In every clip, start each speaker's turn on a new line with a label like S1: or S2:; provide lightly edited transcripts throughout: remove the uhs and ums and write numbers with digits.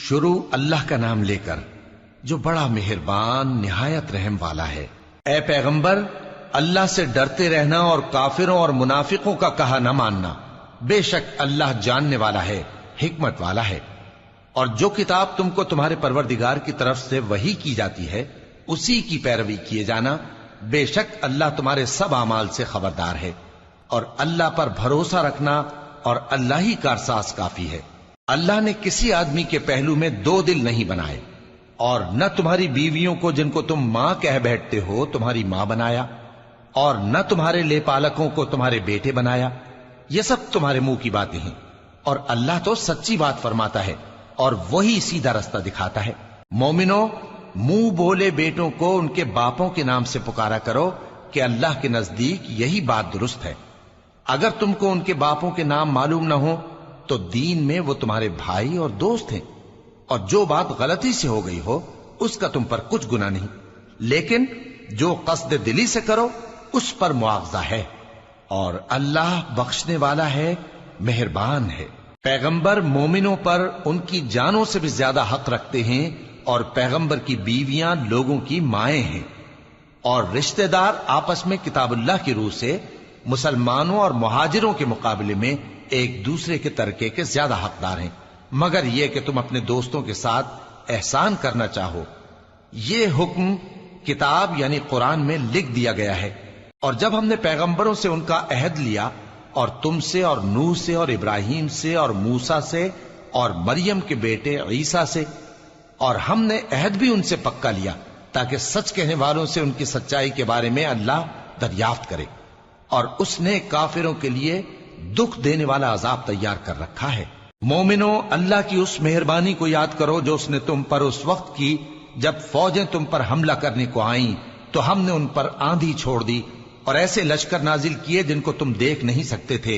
S1: شروع اللہ کا نام لے کر جو بڑا مہربان نہایت رحم والا ہے۔ اے پیغمبر، اللہ سے ڈرتے رہنا اور کافروں اور منافقوں کا کہا نہ ماننا۔ بے شک اللہ جاننے والا ہے، حکمت والا ہے۔ اور جو کتاب تم کو تمہارے پروردگار کی طرف سے وحی کی جاتی ہے اسی کی پیروی کیے جانا۔ بے شک اللہ تمہارے سب اعمال سے خبردار ہے۔ اور اللہ پر بھروسہ رکھنا اور اللہ ہی کارساز کافی ہے۔ اللہ نے کسی آدمی کے پہلو میں دو دل نہیں بنائے، اور نہ تمہاری بیویوں کو جن کو تم ماں کہہ بیٹھتے ہو تمہاری ماں بنایا، اور نہ تمہارے لے پالکوں کو تمہارے بیٹے بنایا۔ یہ سب تمہارے منہ کی باتیں ہیں، اور اللہ تو سچی بات فرماتا ہے اور وہی سیدھا رستہ دکھاتا ہے۔ مومنو، منہ بولے بیٹوں کو ان کے باپوں کے نام سے پکارا کرو کہ اللہ کے نزدیک یہی بات درست ہے۔ اگر تم کو ان کے باپوں کے نام معلوم نہ ہو تو دین میں وہ تمہارے بھائی اور دوست ہیں، اور جو بات غلطی سے ہو گئی ہو اس کا تم پر کچھ گناہ نہیں، لیکن جو قصد دلی سے کرو اس پر مواخذہ ہے، اور اللہ بخشنے والا ہے، مہربان ہے۔ پیغمبر مومنوں پر ان کی جانوں سے بھی زیادہ حق رکھتے ہیں، اور پیغمبر کی بیویاں لوگوں کی مائیں ہیں، اور رشتہ دار آپس میں کتاب اللہ کی روح سے مسلمانوں اور مہاجروں کے مقابلے میں ایک دوسرے کے ترکے کے زیادہ حقدار ہیں، مگر یہ کہ تم اپنے دوستوں کے ساتھ احسان کرنا چاہو۔ یہ حکم کتاب یعنی قرآن میں لکھ دیا گیا ہے۔ اور جب ہم نے پیغمبروں سے ان کا عہد لیا، اور تم سے اور نوح سے اور ابراہیم سے اور موسیٰ سے اور مریم کے بیٹے عیسیٰ سے، اور ہم نے عہد بھی ان سے پکا لیا تاکہ سچ کہنے والوں سے ان کی سچائی کے بارے میں اللہ دریافت کرے، اور اس نے کافروں کے لیے دکھ دینے والا عذاب تیار کر رکھا ہے۔ مومنو، اللہ کی اس مہربانی کو یاد کرو جو اس نے تم پر اس وقت کی جب فوجیں تم پر حملہ کرنے کو آئیں تو ہم نے ان پر آندھی چھوڑ دی اور ایسے لشکر نازل کیے جن کو تم دیکھ نہیں سکتے تھے،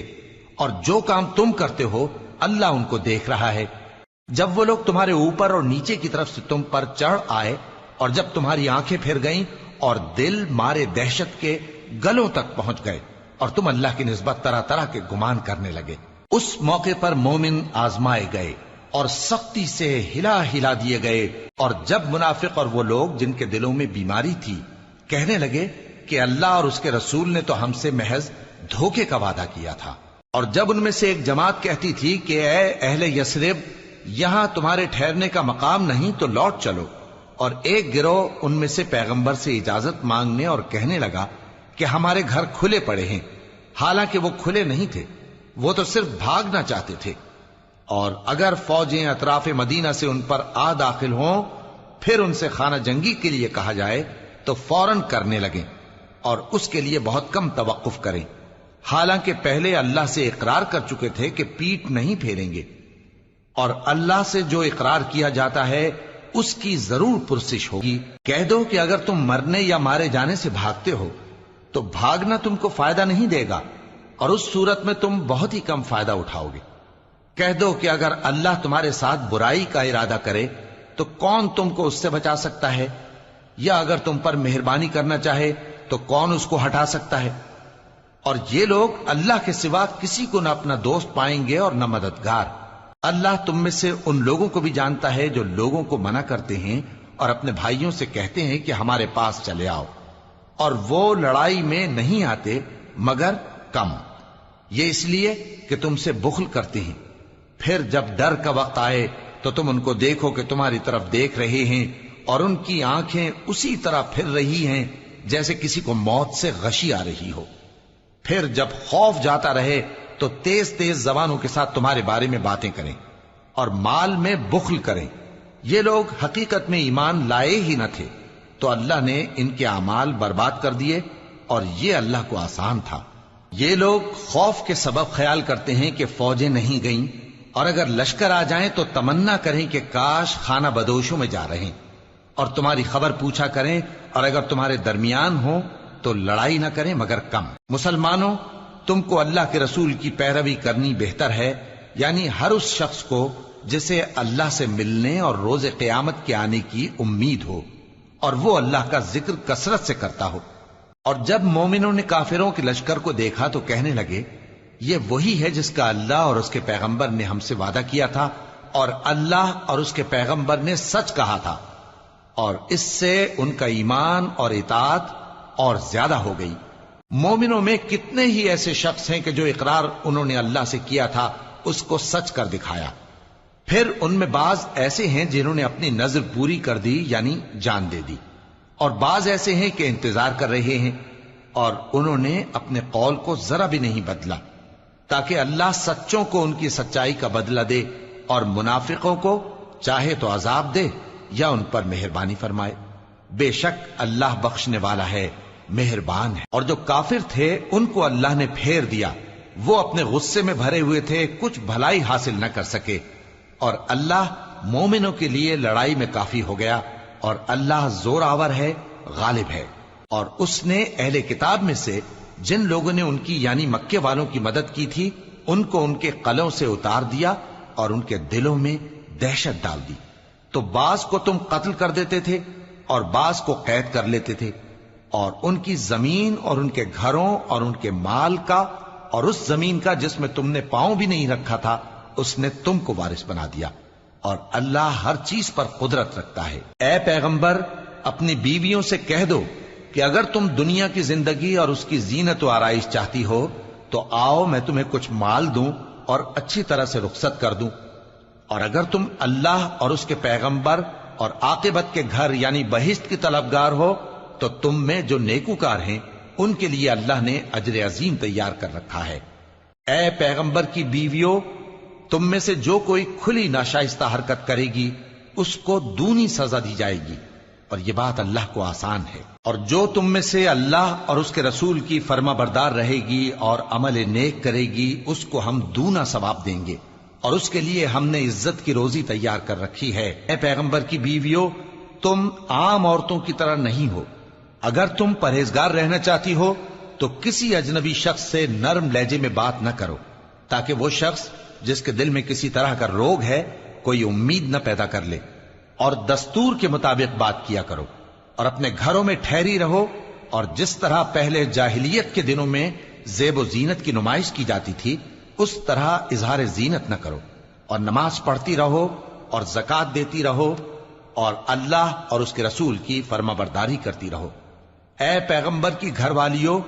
S1: اور جو کام تم کرتے ہو اللہ ان کو دیکھ رہا ہے۔ جب وہ لوگ تمہارے اوپر اور نیچے کی طرف سے تم پر چڑھ آئے، اور جب تمہاری آنکھیں پھر گئیں اور دل مارے دہشت کے گلوں تک پہنچ گئے، اور تم اللہ کی نسبت طرح طرح کے گمان کرنے لگے، اس موقع پر مومن آزمائے گئے اور سختی سے ہلا ہلا دیے گئے۔ اور جب منافق اور وہ لوگ جن کے دلوں میں بیماری تھی کہنے لگے کہ اللہ اور اس کے رسول نے تو ہم سے محض دھوکے کا وعدہ کیا تھا، اور جب ان میں سے ایک جماعت کہتی تھی کہ اے اہل یثرب، یہاں تمہارے ٹھہرنے کا مقام نہیں تو لوٹ چلو، اور ایک گروہ ان میں سے پیغمبر سے اجازت مانگنے اور کہنے لگا کہ ہمارے گھر کھلے پڑے ہیں، حالانکہ وہ کھلے نہیں تھے، وہ تو صرف بھاگنا چاہتے تھے۔ اور اگر فوجیں اطراف مدینہ سے ان پر آ داخل ہوں پھر ان سے خانہ جنگی کے لیے کہا جائے تو فوراً کرنے لگیں، اور اس کے لیے بہت کم توقف کریں، حالانکہ پہلے اللہ سے اقرار کر چکے تھے کہ پیٹ نہیں پھیریں گے، اور اللہ سے جو اقرار کیا جاتا ہے اس کی ضرور پرسش ہوگی۔ کہہ دو کہ اگر تم مرنے یا مارے جانے سے بھاگتے ہو تو بھاگنا تم کو فائدہ نہیں دے گا، اور اس صورت میں تم بہت ہی کم فائدہ اٹھاؤ گے۔ کہہ دو کہ اگر اللہ تمہارے ساتھ برائی کا ارادہ کرے تو کون تم کو اس سے بچا سکتا ہے، یا اگر تم پر مہربانی کرنا چاہے تو کون اس کو ہٹا سکتا ہے۔ اور یہ لوگ اللہ کے سوا کسی کو نہ اپنا دوست پائیں گے اور نہ مددگار۔ اللہ تم میں سے ان لوگوں کو بھی جانتا ہے جو لوگوں کو منع کرتے ہیں اور اپنے بھائیوں سے کہتے ہیں کہ ہمارے پاس چلے آؤ، اور وہ لڑائی میں نہیں آتے مگر کم، یہ اس لیے کہ تم سے بخل کرتے ہیں۔ پھر جب ڈر کا وقت آئے تو تم ان کو دیکھو کہ تمہاری طرف دیکھ رہے ہیں، اور ان کی آنکھیں اسی طرح پھر رہی ہیں جیسے کسی کو موت سے غشی آ رہی ہو۔ پھر جب خوف جاتا رہے تو تیز تیز زبانوں کے ساتھ تمہارے بارے میں باتیں کریں اور مال میں بخل کریں۔ یہ لوگ حقیقت میں ایمان لائے ہی نہ تھے، تو اللہ نے ان کے اعمال برباد کر دیے، اور یہ اللہ کو آسان تھا۔ یہ لوگ خوف کے سبب خیال کرتے ہیں کہ فوجیں نہیں گئیں، اور اگر لشکر آ جائیں تو تمنا کریں کہ کاش خانہ بدوشوں میں جا رہے، اور تمہاری خبر پوچھا کریں، اور اگر تمہارے درمیان ہو تو لڑائی نہ کریں مگر کم۔ مسلمانوں، تم کو اللہ کے رسول کی پیروی کرنی بہتر ہے، یعنی ہر اس شخص کو جسے اللہ سے ملنے اور روز قیامت کے آنے کی امید ہو، اور وہ اللہ کا ذکر کثرت سے کرتا ہو۔ اور جب مومنوں نے کافروں کے لشکر کو دیکھا تو کہنے لگے یہ وہی ہے جس کا اللہ اور اس کے پیغمبر نے ہم سے وعدہ کیا تھا، اور اللہ اور اس کے پیغمبر نے سچ کہا تھا، اور اس سے ان کا ایمان اور اطاعت اور زیادہ ہو گئی۔ مومنوں میں کتنے ہی ایسے شخص ہیں کہ جو اقرار انہوں نے اللہ سے کیا تھا اس کو سچ کر دکھایا۔ پھر ان میں بعض ایسے ہیں جنہوں نے اپنی نظر پوری کر دی، یعنی جان دے دی، اور بعض ایسے ہیں کہ انتظار کر رہے ہیں، اور انہوں نے اپنے قول کو ذرا بھی نہیں بدلا، تاکہ اللہ سچوں کو ان کی سچائی کا بدلہ دے اور منافقوں کو چاہے تو عذاب دے یا ان پر مہربانی فرمائے۔ بے شک اللہ بخشنے والا ہے، مہربان ہے۔ اور جو کافر تھے ان کو اللہ نے پھیر دیا، وہ اپنے غصے میں بھرے ہوئے تھے، کچھ بھلائی حاصل نہ کر سکے، اور اللہ مومنوں کے لیے لڑائی میں کافی ہو گیا، اور اللہ زور آور ہے، غالب ہے۔ اور اس نے اہل کتاب میں سے جن لوگوں نے ان کی یعنی مکے والوں کی مدد کی تھی ان کو ان کے قلعوں سے اتار دیا اور ان کے دلوں میں دہشت ڈال دی، تو بعض کو تم قتل کر دیتے تھے اور بعض کو قید کر لیتے تھے، اور ان کی زمین اور ان کے گھروں اور ان کے مال کا اور اس زمین کا جس میں تم نے پاؤں بھی نہیں رکھا تھا اس نے تم کو وارث بنا دیا، اور اللہ ہر چیز پر قدرت رکھتا ہے۔ اے پیغمبر اپنی بیویوں سے کہہ دو کہ اگر تم دنیا کی زندگی اور اس کی زینت و آرائش چاہتی ہو تو آؤ میں تمہیں کچھ مال دوں اور اچھی طرح سے رخصت کر دوں، اور اگر تم اللہ اور اس کے پیغمبر اور عاقبت کے گھر یعنی بہشت کی طلبگار ہو تو تم میں جو نیکوکار ہیں ان کے لیے اللہ نے اجر عظیم تیار کر رکھا ہے۔ اے پیغمبر کی بیویوں، تم میں سے جو کوئی کھلی ناشائستہ حرکت کرے گی اس کو دونی سزا دی جائے گی، اور یہ بات اللہ کو آسان ہے۔ اور جو تم میں سے اللہ اور اس کے رسول کی فرما بردار رہے گی اور عمل نیک کرے گی اس کو ہم دونا ثواب دیں گے، اور اس کے لیے ہم نے عزت کی روزی تیار کر رکھی ہے۔ اے پیغمبر کی بیویوں، تم عام عورتوں کی طرح نہیں ہو، اگر تم پرہیزگار رہنا چاہتی ہو تو کسی اجنبی شخص سے نرم لہجے میں بات نہ کرو، تاکہ وہ شخص جس کے دل میں کسی طرح کا روگ ہے کوئی امید نہ پیدا کر لے، اور دستور کے مطابق بات کیا کرو، اور اپنے گھروں میں ٹھہری رہو، اور جس طرح پہلے جاہلیت کے دنوں میں زیب و زینت کی نمائش کی جاتی تھی اس طرح اظہار زینت نہ کرو، اور نماز پڑھتی رہو اور زکوٰۃ دیتی رہو، اور اللہ اور اس کے رسول کی فرما برداری کرتی رہو۔ اے پیغمبر کی گھر والیوں،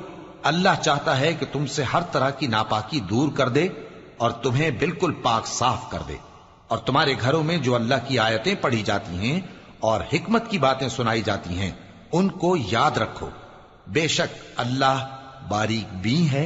S1: اللہ چاہتا ہے کہ تم سے ہر طرح کی ناپاکی دور کر دے اور تمہیں بالکل پاک صاف کر دے، اور تمہارے گھروں میں جو اللہ کی آیتیں پڑھی جاتی ہیں اور حکمت کی باتیں سنائی جاتی ہیں ان کو یاد رکھو، بے شک اللہ باریک بین ہے،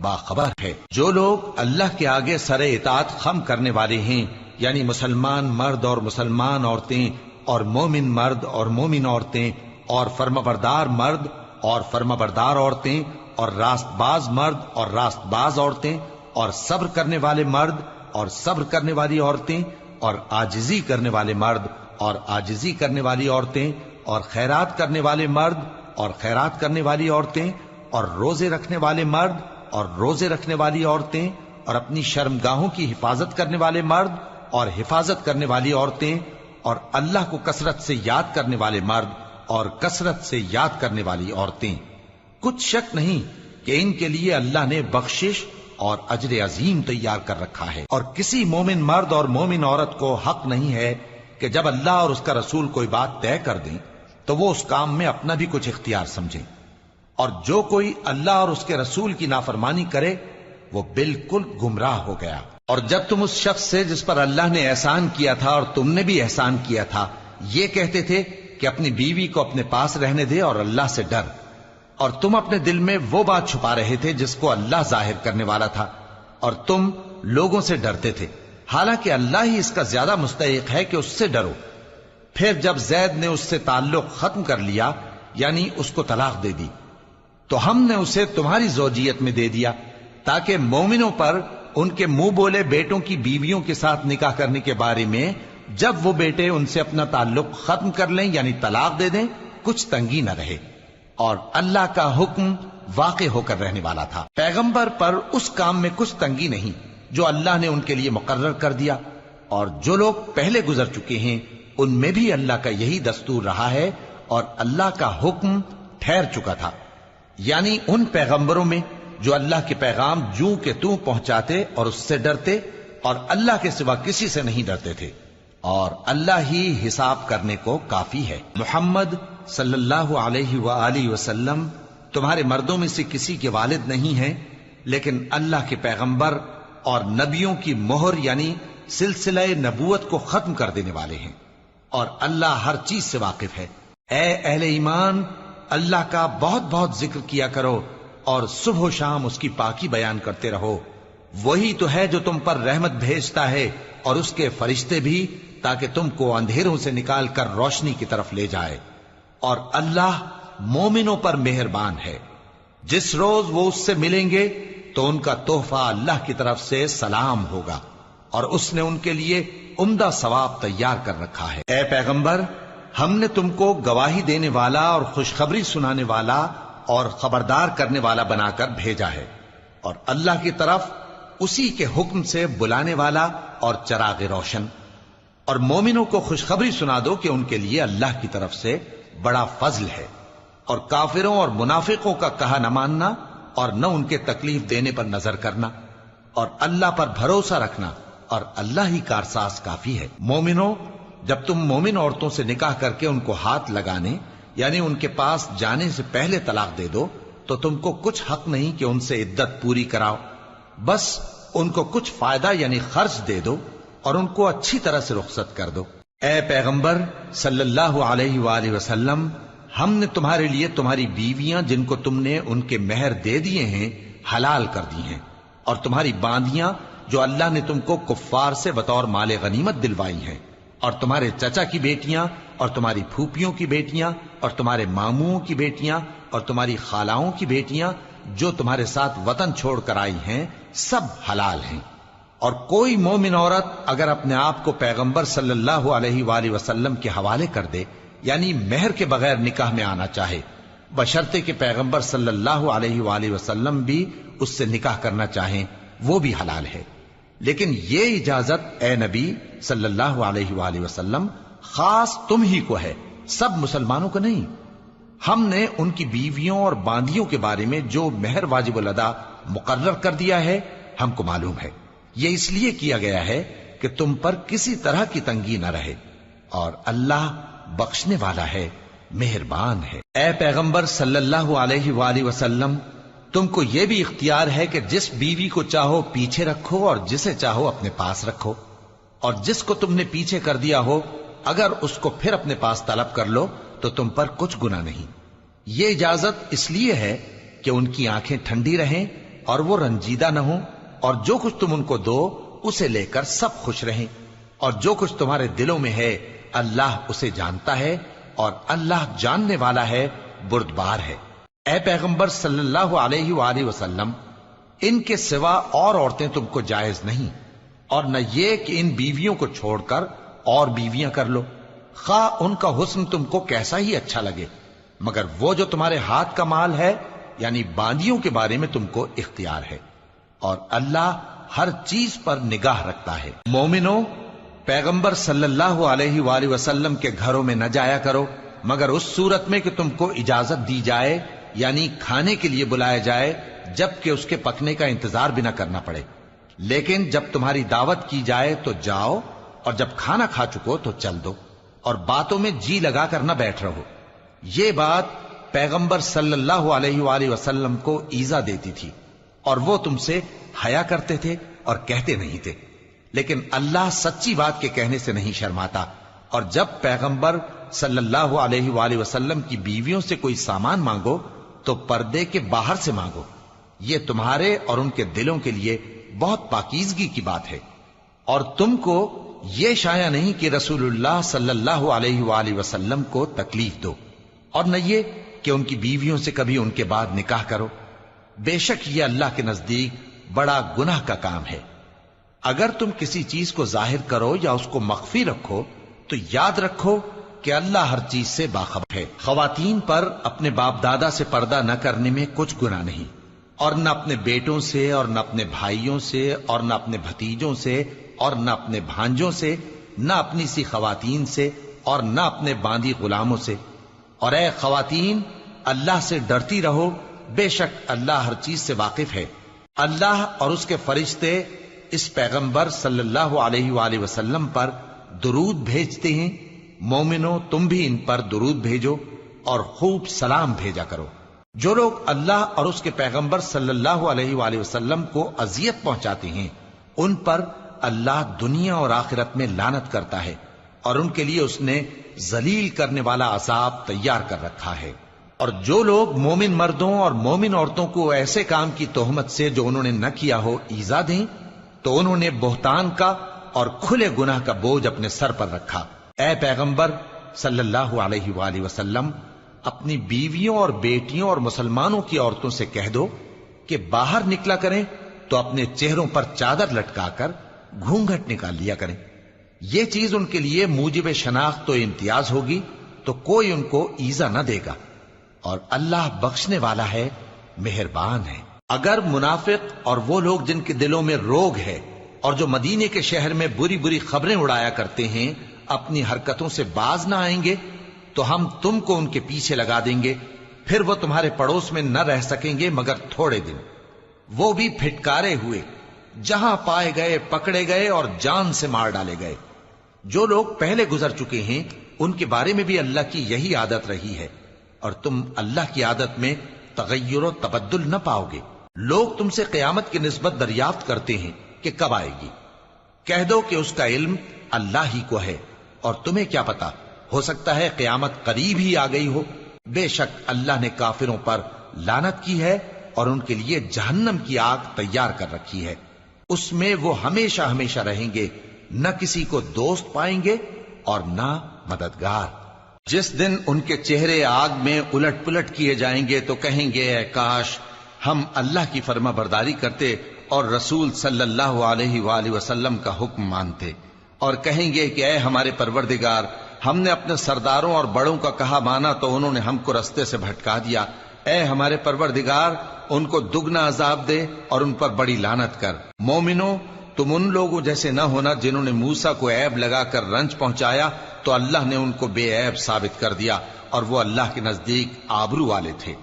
S1: باخبر ہے۔ جو لوگ اللہ کے آگے سر اطاعت خم کرنے والے ہیں، یعنی مسلمان مرد اور مسلمان عورتیں اور مومن مرد اور مومن عورتیں اور فرمانبردار مرد اور فرمانبردار عورتیں اور راست باز مرد اور راست باز عورتیں اور صبر کرنے والے مرد اور صبر کرنے والی عورتیں اور عاجزی کرنے والے مرد اور عاجزی کرنے والی عورتیں اور خیرات کرنے والے مرد اور خیرات کرنے والی عورتیں اور روزے رکھنے والے مرد اور روزے رکھنے والی عورتیں اور اپنی شرمگاہوں کی حفاظت کرنے والے مرد اور حفاظت کرنے والی عورتیں اور اللہ کو کثرت سے یاد کرنے والے مرد اور کثرت سے یاد کرنے والی عورتیں۔ کچھ شک نہیں کہ ان کے لیے اللہ نے بخشش اور اجر عظیم تیار کر رکھا ہے۔ اور کسی مومن مرد اور مومن عورت کو حق نہیں ہے کہ جب اللہ اور اس کا رسول کوئی بات طے کر دیں تو وہ اس کام میں اپنا بھی کچھ اختیار سمجھیں، اور جو کوئی اللہ اور اس کے رسول کی نافرمانی کرے وہ بالکل گمراہ ہو گیا۔ اور جب تم اس شخص سے جس پر اللہ نے احسان کیا تھا اور تم نے بھی احسان کیا تھا یہ کہتے تھے کہ اپنی بیوی کو اپنے پاس رہنے دے اور اللہ سے ڈر، اور تم اپنے دل میں وہ بات چھپا رہے تھے جس کو اللہ ظاہر کرنے والا تھا، اور تم لوگوں سے ڈرتے تھے، حالانکہ اللہ ہی اس کا زیادہ مستحق ہے کہ اس سے ڈرو۔ پھر جب زید نے اس سے تعلق ختم کر لیا یعنی اس کو طلاق دے دی تو ہم نے اسے تمہاری زوجیت میں دے دیا تاکہ مومنوں پر ان کے منہ بولے بیٹوں کی بیویوں کے ساتھ نکاح کرنے کے بارے میں جب وہ بیٹے ان سے اپنا تعلق ختم کر لیں یعنی طلاق دے دیں کچھ تنگی نہ رہے، اور اللہ کا حکم واقع ہو کر رہنے والا تھا۔ پیغمبر پر اس کام میں کچھ تنگی نہیں جو اللہ نے ان کے لیے مقرر کر دیا، اور جو لوگ پہلے گزر چکے ہیں ان میں بھی اللہ کا یہی دستور رہا ہے، اور اللہ کا حکم ٹھہر چکا تھا، یعنی ان پیغمبروں میں جو اللہ کے پیغام جوں کہ توں پہنچاتے اور اس سے ڈرتے اور اللہ کے سوا کسی سے نہیں ڈرتے تھے، اور اللہ ہی حساب کرنے کو کافی ہے۔ محمد صلی اللہ علیہ وآلہ وسلم تمہارے مردوں میں سے کسی کے والد نہیں ہیں، لیکن اللہ کے پیغمبر اور نبیوں کی مہر یعنی سلسلہ نبوت کو ختم کر دینے والے ہیں، اور اللہ ہر چیز سے واقف ہے۔ اے اہل ایمان، اللہ کا بہت بہت ذکر کیا کرو اور صبح و شام اس کی پاکی بیان کرتے رہو۔ وہی تو ہے جو تم پر رحمت بھیجتا ہے اور اس کے فرشتے بھی، تاکہ تم کو اندھیروں سے نکال کر روشنی کی طرف لے جائے، اور اللہ مومنوں پر مہربان ہے۔ جس روز وہ اس سے ملیں گے تو ان کا تحفہ اللہ کی طرف سے سلام ہوگا، اور اس نے ان کے لیے عمدہ ثواب تیار کر رکھا ہے۔ اے پیغمبر، ہم نے تم کو گواہی دینے والا اور خوشخبری سنانے والا اور خبردار کرنے والا بنا کر بھیجا ہے، اور اللہ کی طرف اسی کے حکم سے بلانے والا اور چراغ روشن۔ اور مومنوں کو خوشخبری سنا دو کہ ان کے لیے اللہ کی طرف سے بڑا فضل ہے، اور کافروں اور منافقوں کا کہا نہ ماننا اور نہ ان کے تکلیف دینے پر نظر کرنا، اور اللہ پر بھروسہ رکھنا، اور اللہ ہی کارساز کافی ہے۔ مومنوں، جب تم مومن عورتوں سے نکاح کر کے ان کو ہاتھ لگانے یعنی ان کے پاس جانے سے پہلے طلاق دے دو تو تم کو کچھ حق نہیں کہ ان سے عدت پوری کراؤ، بس ان کو کچھ فائدہ یعنی خرچ دے دو اور ان کو اچھی طرح سے رخصت کر دو۔ اے پیغمبر صلی اللہ علیہ وآلہ وسلم، ہم نے تمہارے لیے تمہاری بیویاں جن کو تم نے ان کے مہر دے دیے ہیں حلال کر دی ہیں، اور تمہاری باندیاں جو اللہ نے تم کو کفار سے بطور مال غنیمت دلوائی ہیں، اور تمہارے چچا کی بیٹیاں اور تمہاری پھوپھیوں کی بیٹیاں اور تمہارے ماموں کی بیٹیاں اور تمہاری خالاؤں کی بیٹیاں جو تمہارے ساتھ وطن چھوڑ کر آئی ہیں، سب حلال ہیں۔ اور کوئی مومن عورت اگر اپنے آپ کو پیغمبر صلی اللہ علیہ وآلہ وسلم کے حوالے کر دے یعنی مہر کے بغیر نکاح میں آنا چاہے، بشرطے کہ پیغمبر صلی اللہ علیہ وآلہ وسلم بھی اس سے نکاح کرنا چاہیں، وہ بھی حلال ہے۔ لیکن یہ اجازت اے نبی صلی اللہ علیہ وآلہ وسلم خاص تم ہی کو ہے، سب مسلمانوں کو نہیں۔ ہم نے ان کی بیویوں اور باندیوں کے بارے میں جو مہر واجب الادا مقرر کر دیا ہے ہم کو معلوم ہے، یہ اس لیے کیا گیا ہے کہ تم پر کسی طرح کی تنگی نہ رہے، اور اللہ بخشنے والا ہے، مہربان ہے۔ اے پیغمبر صلی اللہ علیہ وآلہ وسلم، تم کو یہ بھی اختیار ہے کہ جس بیوی کو چاہو پیچھے رکھو اور جسے چاہو اپنے پاس رکھو، اور جس کو تم نے پیچھے کر دیا ہو اگر اس کو پھر اپنے پاس طلب کر لو تو تم پر کچھ گناہ نہیں۔ یہ اجازت اس لیے ہے کہ ان کی آنکھیں ٹھنڈی رہیں اور وہ رنجیدہ نہ ہوں، اور جو کچھ تم ان کو دو اسے لے کر سب خوش رہیں، اور جو کچھ تمہارے دلوں میں ہے اللہ اسے جانتا ہے، اور اللہ جاننے والا ہے، بردبار ہے۔ اے پیغمبر صلی اللہ علیہ وآلہ وسلم، ان کے سوا اور عورتیں تم کو جائز نہیں، اور نہ یہ کہ ان بیویوں کو چھوڑ کر اور بیویاں کر لو، خواہ ان کا حسن تم کو کیسا ہی اچھا لگے، مگر وہ جو تمہارے ہاتھ کا مال ہے یعنی باندیوں کے بارے میں تم کو اختیار ہے، اور اللہ ہر چیز پر نگاہ رکھتا ہے۔ مومنوں، پیغمبر صلی اللہ علیہ وآلہ وسلم کے گھروں میں نہ جایا کرو مگر اس صورت میں کہ تم کو اجازت دی جائے یعنی کھانے کے لیے بلایا جائے جبکہ اس کے پکنے کا انتظار بھی نہ کرنا پڑے، لیکن جب تمہاری دعوت کی جائے تو جاؤ، اور جب کھانا کھا چکو تو چل دو، اور باتوں میں جی لگا کر نہ بیٹھ رہو۔ یہ بات پیغمبر صلی اللہ علیہ وآلہ وسلم کو ایذا دیتی تھی، اور وہ تم سے حیا کرتے تھے اور کہتے نہیں تھے، لیکن اللہ سچی بات کے کہنے سے نہیں شرماتا، اور جب پیغمبر صلی اللہ علیہ وآلہ وسلم کی بیویوں سے کوئی سامان مانگو تو پردے کے باہر سے مانگو، یہ تمہارے اور ان کے دلوں کے لیے بہت پاکیزگی کی بات ہے۔ اور تم کو یہ شایع نہیں کہ رسول اللہ صلی اللہ علیہ وآلہ وسلم کو تکلیف دو، اور نہ یہ کہ ان کی بیویوں سے کبھی ان کے بعد نکاح کرو، بے شک یہ اللہ کے نزدیک بڑا گناہ کا کام ہے۔ اگر تم کسی چیز کو ظاہر کرو یا اس کو مخفی رکھو تو یاد رکھو کہ اللہ ہر چیز سے باخبر ہے۔ خواتین پر اپنے باپ دادا سے پردہ نہ کرنے میں کچھ گناہ نہیں، اور نہ اپنے بیٹوں سے اور نہ اپنے بھائیوں سے اور نہ اپنے بھتیجوں سے اور نہ اپنے بھانجوں سے، نہ اپنی سی خواتین سے اور نہ اپنے باندی غلاموں سے۔ اور اے خواتین، اللہ سے ڈرتی رہو، بے شک اللہ ہر چیز سے واقف ہے۔ اللہ اور اس کے فرشتے اس پیغمبر صلی اللہ علیہ وآلہ وسلم پر درود بھیجتے ہیں، مومنو تم بھی ان پر درود بھیجو اور خوب سلام بھیجا کرو۔ جو لوگ اللہ اور اس کے پیغمبر صلی اللہ علیہ وآلہ وسلم کو اذیت پہنچاتے ہیں ان پر اللہ دنیا اور آخرت میں لعنت کرتا ہے، اور ان کے لیے اس نے ذلیل کرنے والا عذاب تیار کر رکھا ہے۔ اور جو لوگ مومن مردوں اور مومن عورتوں کو ایسے کام کی تہمت سے جو انہوں نے نہ کیا ہو ایذا دیں تو انہوں نے بہتان کا اور کھلے گناہ کا بوجھ اپنے سر پر رکھا۔ اے پیغمبر صلی اللہ علیہ وآلہ وسلم، اپنی بیویوں اور بیٹیوں اور مسلمانوں کی عورتوں سے کہہ دو کہ باہر نکلا کریں تو اپنے چہروں پر چادر لٹکا کر گھونگھٹ نکال لیا کریں۔ یہ چیز ان کے لیے موجب شناخت و امتیاز ہوگی تو کوئی ان کو ایذا نہ دے گا، اور اللہ بخشنے والا ہے، مہربان ہے۔ اگر منافق اور وہ لوگ جن کے دلوں میں روگ ہے اور جو مدینے کے شہر میں بری بری خبریں اڑایا کرتے ہیں اپنی حرکتوں سے باز نہ آئیں گے تو ہم تم کو ان کے پیچھے لگا دیں گے، پھر وہ تمہارے پڑوس میں نہ رہ سکیں گے مگر تھوڑے دن، وہ بھی پھٹکارے ہوئے، جہاں پائے گئے پکڑے گئے اور جان سے مار ڈالے گئے۔ جو لوگ پہلے گزر چکے ہیں ان کے بارے میں بھی اللہ کی یہی عادت رہی ہے، اور تم اللہ کی عادت میں تغیر و تبدل نہ پاؤ گے۔ لوگ تم سے قیامت کی نسبت دریافت کرتے ہیں کہ کب آئے گی، کہہ دو کہ اس کا علم اللہ ہی کو ہے، اور تمہیں کیا پتا، ہو سکتا ہے قیامت قریب ہی آ گئی ہو۔ بے شک اللہ نے کافروں پر لعنت کی ہے اور ان کے لیے جہنم کی آگ تیار کر رکھی ہے، اس میں وہ ہمیشہ ہمیشہ رہیں گے، نہ کسی کو دوست پائیں گے اور نہ مددگار۔ جس دن ان کے چہرے آگ میں الٹ پلٹ کیے جائیں گے تو کہیں گے اے کاش ہم اللہ کی فرما برداری کرتے اور رسول صلی اللہ علیہ وآلہ وسلم کا حکم مانتے، اور کہیں گے کہ اے ہمارے پروردگار، ہم نے اپنے سرداروں اور بڑوں کا کہا مانا تو انہوں نے ہم کو رستے سے بھٹکا دیا۔ اے ہمارے پروردگار، ان کو دگنا عذاب دے اور ان پر بڑی لعنت کر۔ مومنو تم ان لوگوں جیسے نہ ہونا جنہوں نے موسیٰ کو عیب لگا کر رنج پہنچایا تو اللہ نے ان کو بے عیب ثابت کر دیا، اور وہ اللہ کے نزدیک آبرو والے تھے۔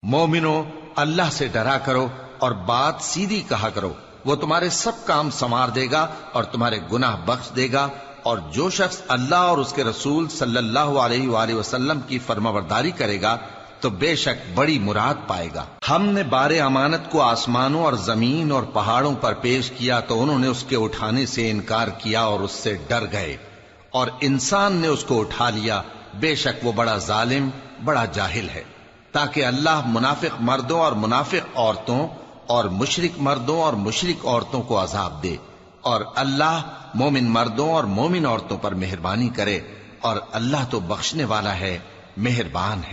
S1: مومنو اللہ سے ڈرا کرو اور بات سیدھی کہا کرو، وہ تمہارے سب کام سنوار دے گا اور تمہارے گناہ بخش دے گا، اور جو شخص اللہ اور اس کے رسول صلی اللہ علیہ وآلہ وسلم کی فرمانبرداری کرے گا تو بے شک بڑی مراد پائے گا۔ ہم نے بار امانت کو آسمانوں اور زمین اور پہاڑوں پر پیش کیا تو انہوں نے اس کے اٹھانے سے انکار کیا اور اس سے ڈر گئے، اور انسان نے اس کو اٹھا لیا، بے شک وہ بڑا ظالم، بڑا جاہل ہے۔ تاکہ اللہ منافق مردوں اور منافق عورتوں اور مشرک مردوں اور مشرک عورتوں کو عذاب دے، اور اللہ مومن مردوں اور مومن عورتوں پر مہربانی کرے، اور اللہ تو بخشنے والا ہے، مہربان ہے۔